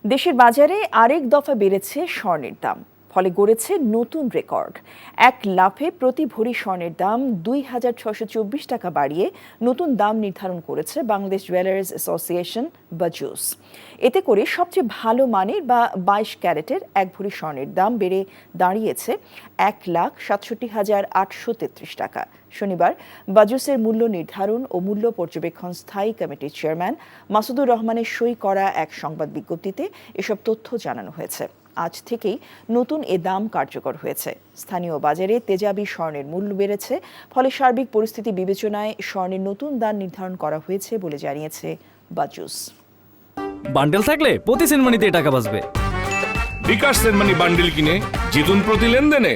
দেশের বাজারে আরেক দফা বেড়েছে স্বর্ণের দাম, ফলে গড়েছে নতুন রেকর্ড। এক লাফে প্রতি ভরি স্বর্ণের দাম ২,৬২৪ টাকা বাড়িয়ে নতুন দাম নির্ধারণ করেছে বাংলাদেশ জুয়েলার্স অ্যাসোসিয়েশন বাজুস। এতে করে সবচেয়ে ভালো মানের বা ২২ ক্যারেটের এক ভরি স্বর্ণের দাম বেড়ে দাঁড়িয়েছে ১,৬৭,৮৩৩ টাকা। শনিবার বাজুসের মূল্য নির্ধারণ ও মূল্য পর্যবেক্ষণ স্থায়ী কমিটির চেয়ারম্যান মাসুদুর রহমানের সই করা এক সংবাদ বিজ্ঞপ্তিতে এসব তথ্য জানানো হয়েছে। আজ থেকেই নতুন এ দাম কার্যকর হয়েছে। স্থানীয় বাজারে তেজাবি স্বর্ণের মূল্য বেড়েছে, ফলে সার্বিক পরিস্থিতি বিবেচনায় স্বর্ণের নতুন দাম নির্ধারণ করা হয়েছে বলে জানিয়েছে বাজুস। বান্ডেল থাকলে প্রতি সেনমানিতে টাকা বাঁচবে। বিকাশ সেনমানি বান্ডেল কিনে জিতুন প্রতি লেনদেনে।